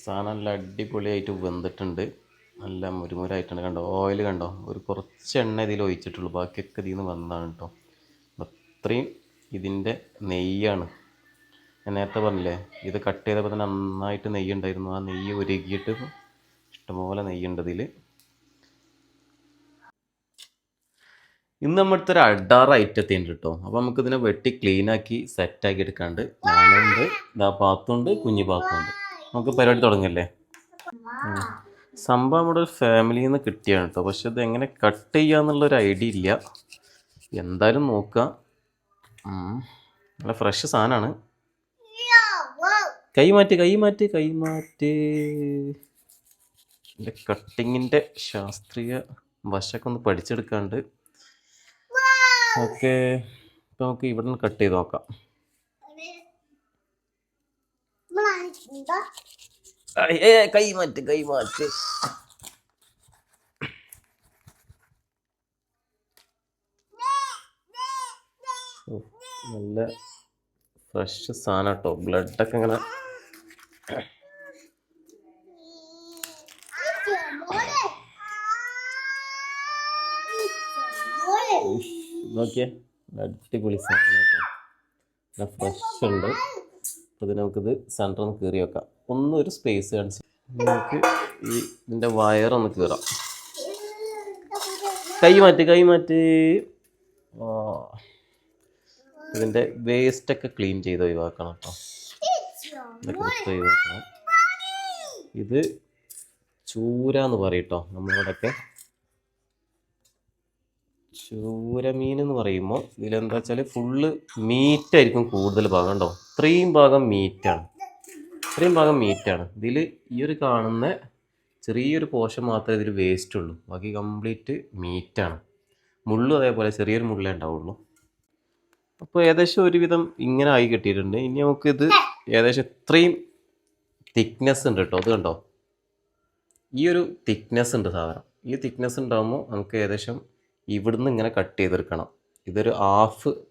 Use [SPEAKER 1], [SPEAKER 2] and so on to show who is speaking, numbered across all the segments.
[SPEAKER 1] സാധനം നല്ല അടിപൊളിയായിട്ട് വെന്തിട്ടുണ്ട്. നല്ല മുരുമുരായിട്ടുണ്ട്. കണ്ടോ, ഓയിൽ കണ്ടോ, ഒരു കുറച്ച് എണ്ണ ഇതിൽ ഒഴിച്ചിട്ടുള്ളൂ, ബാക്കിയൊക്കെ ഇതിൽ നിന്ന് വന്നതാണ് കേട്ടോ. അത്രയും ഇതിൻ്റെ നെയ്യാണ്. ഞാൻ നേരത്തെ പറഞ്ഞില്ലേ, ഇത് കട്ട് ചെയ്തപ്പോൾ തന്നെ നന്നായിട്ട് നെയ്യ് ഉണ്ടായിരുന്നു. ആ നെയ്യ് ഉരുകിയിട്ട് ഇഷ്ടംപോലെ നെയ്യുണ്ട് ഇതിൽ. ഇന്ന് നമ്മുടെ ഒരു അഡാറ് ഐറ്റത്തിണ്ട് കേട്ടോ. അപ്പോൾ നമുക്കിതിനെ വെട്ടി ക്ലീനാക്കി സെറ്റാക്കി എടുക്കാണ്ട്. ഞാനുണ്ട്, ഇതാ പാത്തുണ്ട്, കുഞ്ഞു പാത്തുണ്ട്. നമുക്ക് പരിപാടി തുടങ്ങല്ലേ. സംഭവം നമ്മുടെ ഒരു ഫാമിലിയിൽ നിന്ന് കിട്ടിയാണ് കേട്ടോ. പക്ഷെ ഇത് എങ്ങനെ കട്ട് ചെയ്യാന്നുള്ളൊരു ഐഡിയ ഇല്ല. എന്തായാലും നോക്കുക. നല്ല ഫ്രഷ് സാധനമാണ്. കൈമാറ്റ്. എൻ്റെ കട്ടിങ്ങിൻ്റെ ശാസ്ത്രീയ വശമൊക്കെ ഒന്ന് പഠിച്ചെടുക്കാണ്ട്. ഓക്കെ, ഇപ്പം നമുക്ക് ഇവിടെ നിന്ന് കട്ട് ചെയ്ത് നോക്കാം. കൈമാറ്റ്. നല്ല ഫ്രഷ് സാധനം കേട്ടോ. ബ്ലഡൊക്കെ ഇങ്ങനെ നോക്കിയേ, അടിപൊളി സാധനം കേട്ടോ. നല്ല ഫ്രഷ് ഉണ്ട്. അപ്പോൾ നമുക്കിത് സെൻറ്ററിൽ നിന്ന് കീറി വെക്കാം. ഒരു സ്പേസ് കാണിച്ച് നമുക്ക് ഈ ഇതിൻ്റെ വയറൊന്ന് കീറാം. കൈമാറ്റ്. ഇതിൻ്റെ വേസ്റ്റൊക്കെ ക്ലീൻ ചെയ്ത് ഒഴിവാക്കണം കേട്ടോ. ഇതൊക്കെ ഒഴിവാക്കണം. ഇത് ചൂര എന്ന് പറയും കേട്ടോ നമ്മളിവിടെയൊക്കെ. ചൂരമീൻ എന്ന് പറയുമ്പോൾ ഇതിലെന്താ വെച്ചാൽ ഫുള്ള് മീറ്റായിരിക്കും കൂടുതൽ ഭാഗം. ഉണ്ടോ, ഇത്രയും ഭാഗം മീറ്റാണ്. ഇതിൽ ഈ ഒരു കാണുന്ന ചെറിയൊരു പോർഷൻ മാത്രമേ ഇതിൽ വേസ്റ്റ് ഉള്ളൂ. ബാക്കി കംപ്ലീറ്റ് മീറ്റാണ്. മുള്ളും അതേപോലെ ചെറിയൊരു മുള്ളേ ഉണ്ടാവുള്ളൂ. അപ്പോൾ ഏകദേശം ഒരുവിധം ഇങ്ങനെ ആയി കിട്ടിയിട്ടുണ്ട്. ഇനി നമുക്കിത് ഏകദേശം ഇത്രയും തിക്നെസ് ഉണ്ട് കേട്ടോ. അത് കണ്ടോ, ഈ ഒരു തിക്നെസ് ഉണ്ട് സാധനം. ഈ തിക്നെസ് ഉണ്ടാകുമ്പോൾ നമുക്ക് ഏകദേശം ഇവിടുന്ന് ഇങ്ങനെ കട്ട് ചെയ്തെടുക്കണം. ഇതൊരു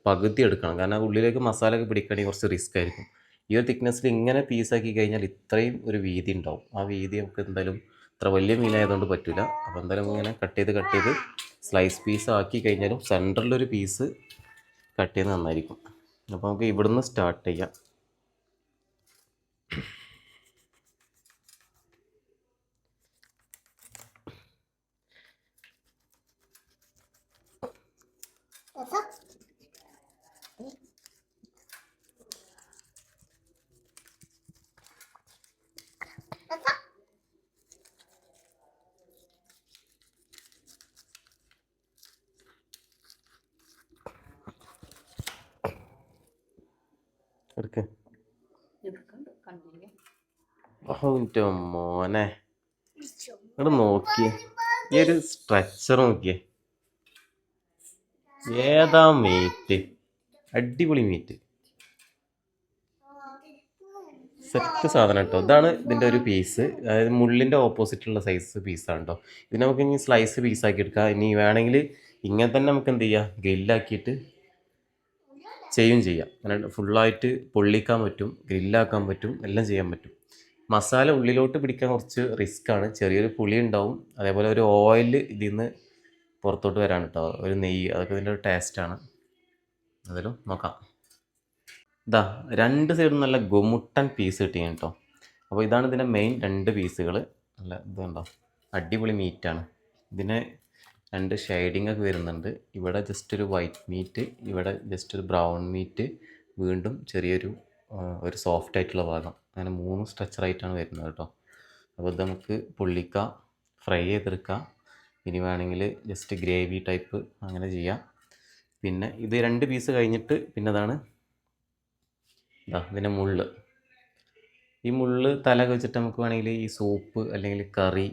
[SPEAKER 1] പകുതി എടുക്കണം. കാരണം ഉള്ളിലേക്ക് മസാല ഒക്കെ പിടിക്കണമെങ്കിൽ കുറച്ച് റിസ്ക് ആയിരിക്കും. ഈ ഒരു തിക്നെസ്സിൽ ഇങ്ങനെ പീസാക്കി കഴിഞ്ഞാൽ ഇത്രയും ഒരു വീതി ഉണ്ടാവും. ആ വീതി നമുക്ക് എന്തായാലും ഇത്ര വലിയ മീനായതുകൊണ്ട് പറ്റില്ല. അപ്പോൾ എന്തായാലും ഇങ്ങനെ കട്ട് ചെയ്ത് സ്ലൈസ് പീസ് ആക്കി കഴിഞ്ഞാലും സെൻറ്ററിലൊരു പീസ് കട്ട് ചെയ്യുന്നത് നന്നായിരിക്കും. അപ്പോൾ നമുക്ക് ഇവിടുന്ന് സ്റ്റാർട്ട് ചെയ്യാം. മോനെ ഇവിടെ നോക്കിയേ, ഈ ഒരു സ്ട്രക്ചർ നോക്കിയേ, ഏതാ മീറ്റ്, അടിപൊളി മീറ്റ്, സെറ്റ് സാധനം കേട്ടോ. ഇതാണ് ഇതിൻ്റെ ഒരു പീസ്. അതായത് മുള്ളിൻ്റെ ഓപ്പോസിറ്റുള്ള സൈസ് പീസാണ് കേട്ടോ. ഇത് നമുക്ക് ഇനി സ്ലൈസ് പീസാക്കി എടുക്കാം. ഇനി വേണമെങ്കിൽ ഇങ്ങനെ തന്നെ നമുക്ക് എന്ത് ചെയ്യാം, ഗ്രില്ലാക്കിയിട്ട് ചെയ്യാം. അങ്ങനെ ഫുള്ളായിട്ട് പൊള്ളിക്കാൻ പറ്റും, ഗ്രില്ലാക്കാൻ പറ്റും, എല്ലാം ചെയ്യാൻ പറ്റും. മസാല ഉള്ളിലോട്ട് പിടിക്കാൻ കുറച്ച് റിസ്ക്കാണ്. ചെറിയൊരു പുളി ഉണ്ടാവും. അതേപോലെ ഒരു ഓയിൽ ഇതിൽ നിന്ന് പുറത്തോട്ട് വരാൻ കേട്ടോ, ഒരു നെയ്യ്, അതൊക്കെ ഇതിൻ്റെ ഒരു ടേസ്റ്റാണ്. അതിലും നോക്കാം. ഇതാ രണ്ട് സൈഡും നല്ല ഗുമുട്ടൻ പീസ് കിട്ടി കേട്ടോ. അപ്പോൾ ഇതാണ് ഇതിൻ്റെ മെയിൻ 2 പീസുകൾ. നല്ല ഇതുണ്ടോ, അടിപൊളി മീറ്റാണ്. ഇതിന് 2 ഷെയ്ഡിങ് ഒക്കെ വരുന്നുണ്ട്. ഇവിടെ ജസ്റ്റ് ഒരു വൈറ്റ് മീറ്റ്, ഇവിടെ ജസ്റ്റ് ഒരു ബ്രൗൺ മീറ്റ്, വീണ്ടും ചെറിയൊരു ഒരു സോഫ്റ്റ് ആയിട്ടുള്ള ഭാഗം. അങ്ങനെ 3 സ്ട്രക്ചറായിട്ടാണ് വരുന്നത് കേട്ടോ. അപ്പോൾ ഇത് നമുക്ക് പൊള്ളിക്കാം, ഫ്രൈ ചെയ്തെടുക്കാം. ഇനി വേണമെങ്കിൽ ജസ്റ്റ് ഗ്രേവി ടൈപ്പ് അങ്ങനെ ചെയ്യാം. പിന്നെ ഇത് 2 പീസ് കഴിഞ്ഞിട്ട് പിന്നെ അതാണ് ഇതിൻ്റെ മുള്ള്. ഈ മുള്ള് തല വെച്ചിട്ട് നമുക്ക് വേണമെങ്കിൽ ഈ സൂപ്പ് അല്ലെങ്കിൽ കറി,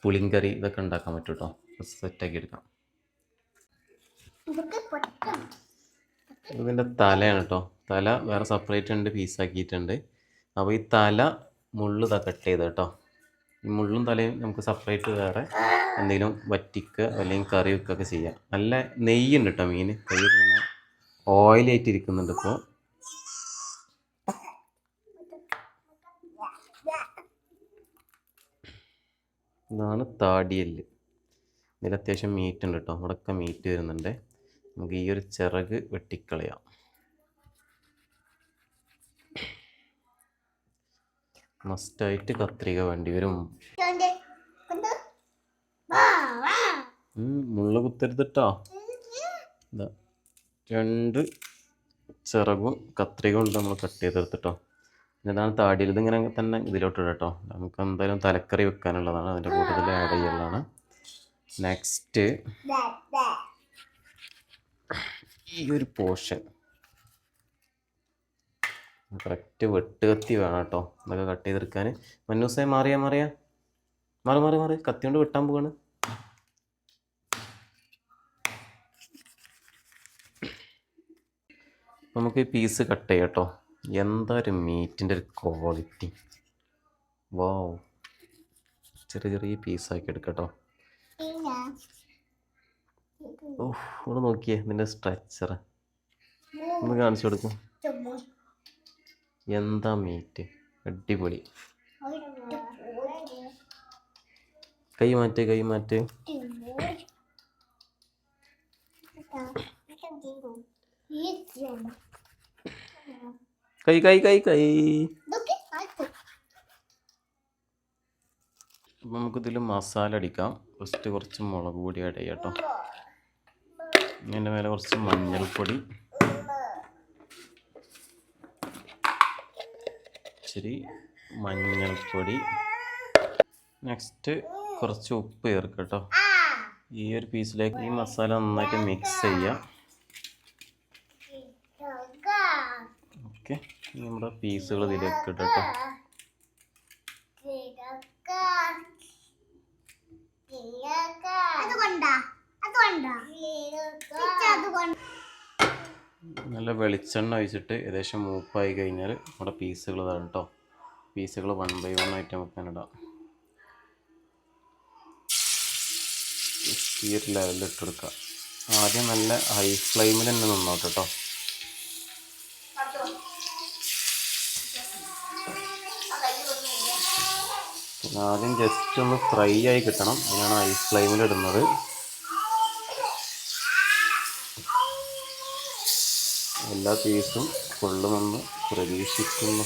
[SPEAKER 1] പുളിങ്കറി ഇതൊക്കെ ഉണ്ടാക്കാൻ പറ്റും കേട്ടോ. സെറ്റാക്കി എടുക്കാം. ഇതിൻ്റെ തലയാണ് കേട്ടോ. തല വേറെ സെപ്പറേറ്റ് 2 പീസാക്കിയിട്ടുണ്ട്. അപ്പോൾ ഈ തല മുള്ള് കട്ട് ചെയ്ത് കേട്ടോ. ഈ മുള്ളും തലയും നമുക്ക് സെപ്പറേറ്റ് വേറെ എന്തെങ്കിലും വറ്റിക്കുക അല്ലെങ്കിൽ കറി വെക്കുകയൊക്കെ ചെയ്യാം. നല്ല നെയ്യുണ്ട് കേട്ടോ മീൻ. കൈ ഇങ്ങനെ ഓയിലായിട്ട് ഇരിക്കുന്നുണ്ട് ഇപ്പോൾ. ഇതാണ് താടിയെല്ല്. ഇതിൽ അത്യാവശ്യം മീറ്റ് ഉണ്ട് കേട്ടോ. ഇവിടെയൊക്കെ മീറ്റ് വരുന്നുണ്ട്. നമുക്ക് ഈ ഒരു ചിറക് വെട്ടിക്കളയാം. മസ്റ്റായിട്ട് കത്രിക വേണ്ടി വരും. മുള്ള കുത്തരുതിട്ടോ. ഇതാ 2 ചിറകും കത്രിക കൊണ്ട് നമ്മൾ കട്ട് ചെയ്തെടുത്തിട്ടോ. ഇതാണ് താടിയിൽ. ഇതിങ്ങനെ തന്നെ ഇതിലോട്ടിടാം കേട്ടോ. നമുക്ക് എന്തായാലും തലക്കറി വെക്കാനുള്ളതാണ്. അതിൻ്റെ കൂട്ടത്തിൽ ആഡ് ചെയ്യുന്നതാണ്. നെക്സ്റ്റ് ഈ ഒരു പോർഷൻ കറക്റ്റ് വെട്ടുകത്തി വേണം കേട്ടോ ഇതൊക്കെ കട്ട് ചെയ്തെടുക്കാൻ. മന്നൂസേ മാറി കത്തി കൊണ്ട് വെട്ടാൻ പോവാണ്. നമുക്ക് ഈ പീസ് കട്ട് ചെയ്യാം കേട്ടോ. എന്താ ഒരു മീറ്റിൻ്റെ ഒരു ക്വാളിറ്റി. വാവ്, ചെറിയ പീസാക്കി എടുക്കാം കേട്ടോ. ഓ, ഇവിടെ നോക്കിയേ ഇതിൻ്റെ സ്ട്രക്ചർ ഒന്ന് കാണിച്ചു കൊടുക്കും. എന്താ മീറ്റ്, അടിപൊളി. കൈ മാറ്റ്. കൈ. അപ്പം നമുക്കിതിൽ മസാല അടിക്കാം. ഫസ്റ്റ് കുറച്ച് മുളക് പൊടി ആഡ് ചെയ്യാം കേട്ടോ. അതിൻ്റെ മേലെ കുറച്ച് മഞ്ഞൾപ്പൊടി, ഇച്ചിരി മഞ്ഞൾപ്പൊടി. നെക്സ്റ്റ് കുറച്ച് ഉപ്പ് ചേർക്കാം കേട്ടോ. ഈ ഒരു പീസിലേക്ക് ഈ മസാല നന്നായിട്ട് മിക്സ് ചെയ്യാം. ഓക്കെ, നമ്മുടെ പീസുകൾ ഇതിലേക്ക് ഇട്ടോ. നല്ല വെളിച്ചെണ്ണ ഒഴിച്ചിട്ട് ഏകദേശം മൂപ്പായി കഴിഞ്ഞാൽ നമ്മുടെ പീസുകൾ ഇതാണ് കേട്ടോ. പീസുകൾ 1 by 1 ആയിട്ട് നമുക്ക് ഇടാം. ഈ ഒരു ലെവലിൽ ഇട്ടെടുക്കുക. ആദ്യം നല്ല ഹൈ ഫ്ലെയിമിൽ തന്നെ നിന്നോട്ടെ കേട്ടോ. ആദ്യം ജസ്റ്റ് ഒന്ന് ഫ്രൈ ആയി കിട്ടണം. അതിനാണ് ഹൈ ഫ്ലെയിമിൽ ഇടുന്നത്. എല്ലാ പീസും കൊള്ളുമെന്ന് പ്രതീക്ഷിക്കുന്നു.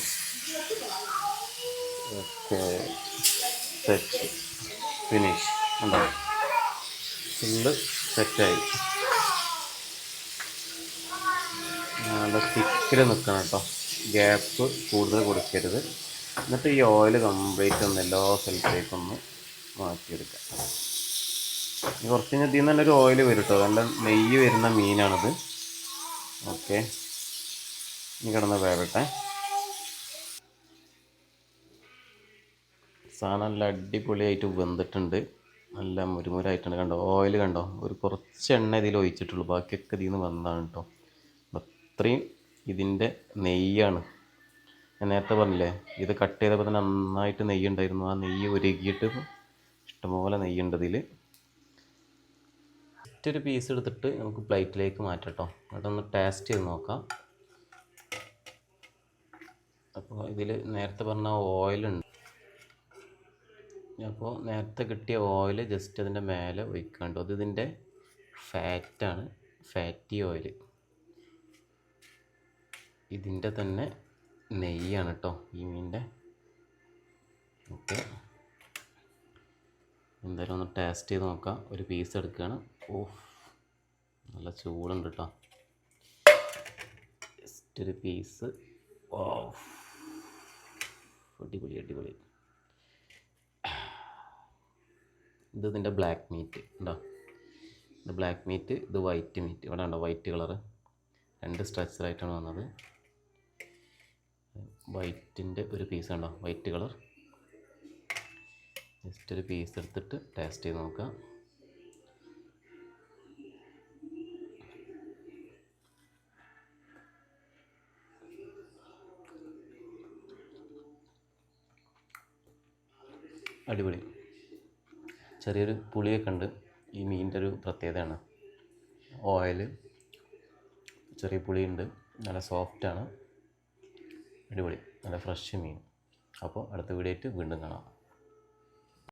[SPEAKER 1] Okay, set, finish. ഉണ്ടാവും, ഫുള്ള് സെറ്റായി. നല്ല തിക്കിൽ നിൽക്കണം കേട്ടോ. ഗ്യാപ്പ് കൂടുതൽ കൊടുക്കരുത്. എന്നിട്ട് ഈ ഓയിൽ കംപ്ലീറ്റ് ഒന്ന് എല്ലാ സ്ഥലത്തേക്കൊന്ന് മാറ്റിയെടുക്കാം. കുറച്ച് കഴിഞ്ഞാൽ ഇതിൽ നിന്ന് തന്നെ ഒരു ഓയിൽ വരും കേട്ടോ. നല്ല നെയ്യ് വരുന്ന മീനാണിത്. ഓക്കെ, ഇനി കിടന്ന് വേവട്ടെ. സാധനം നല്ല അടിപൊളിയായിട്ട് വെന്തിട്ടുണ്ട്. നല്ല മുരുമുരായിട്ടുണ്ട്. കണ്ടോ, ഓയിൽ കണ്ടോ. ഒരു കുറച്ച് എണ്ണ ഇതിൽ ഒഴിച്ചിട്ടുള്ളൂ, ബാക്കിയൊക്കെ ഇതിൽ നിന്ന് വന്നതാണ് കേട്ടോ. അത്രയും ഇതിൻ്റെ നെയ്യാണ്. ഞാൻ നേരത്തെ പറഞ്ഞില്ലേ, ഇത് കട്ട് ചെയ്തപ്പോൾ തന്നെ നന്നായിട്ട് നെയ്യ് ഉണ്ടായിരുന്നു. ആ നെയ്യ് ഉരുകിയിട്ട് ഇഷ്ടംപോലെ നെയ്യുണ്ട് ഇതിൽ. ഒരു പീസ് എടുത്തിട്ട് നമുക്ക് പ്ലേറ്റിലേക്ക് മാറ്റാം കേട്ടോ. എന്നിട്ടൊന്ന് ടേസ്റ്റ് ചെയ്ത് നോക്കാം. അപ്പോൾ ഇതിൽ നേരത്തെ പറഞ്ഞ ഓയിലുണ്ട്. അപ്പോൾ നേരത്തെ കിട്ടിയ ഓയിൽ ജസ്റ്റ് അതിൻ്റെ മേലെ ഒഴിക്കാണ്ട്. അത് ഇതിൻ്റെ ഫാറ്റാണ്, ഫാറ്റി ഓയിൽ. ഇതിൻ്റെ തന്നെ നെയ്യാണ് കേട്ടോ ഈ മീനിൻ്റെ. ഓക്കെ, എന്തായാലും ഒന്ന് ടേസ്റ്റ് ചെയ്ത് നോക്കാം. ഒരു പീസ് എടുക്കുകയാണ്. ഓ, നല്ല ചൂടുണ്ട് കേട്ടോ. ജസ്റ്റ് ഒരു പീസ്. ഓ, അടിപൊളി. ഇത് ഇതിൻ്റെ ബ്ലാക്ക് മീറ്റ് ഉണ്ടോ. ഇത് ബ്ലാക്ക് മീറ്റ്, ഇത് വൈറ്റ് മീറ്റ്. ഇവിടെ ഉണ്ടോ വൈറ്റ് കളറ്. 2 സ്ട്രക്ചറായിട്ടാണ് വന്നത്. വൈറ്റിൻ്റെ ഒരു പീസ് ഉണ്ടോ, വൈറ്റ് കളർ. ജസ്റ്റ് ഒരു പീസ് എടുത്തിട്ട് ടേസ്റ്റ് ചെയ്ത് നോക്കാം. അടിപൊളി. ചെറിയൊരു പുളിയൊക്കെ ഉണ്ട്. ഈ മീനിൻ്റെ ഒരു പ്രത്യേകതയാണ്. ഓയിൽ ചെറിയ പുളിയുണ്ട്. നല്ല സോഫ്റ്റാണ്. അടിപൊളി, നല്ല ഫ്രഷ് മീൻ. അപ്പോൾ അടുത്ത വീഡിയോ ആയിട്ട് വീണ്ടും കാണാം.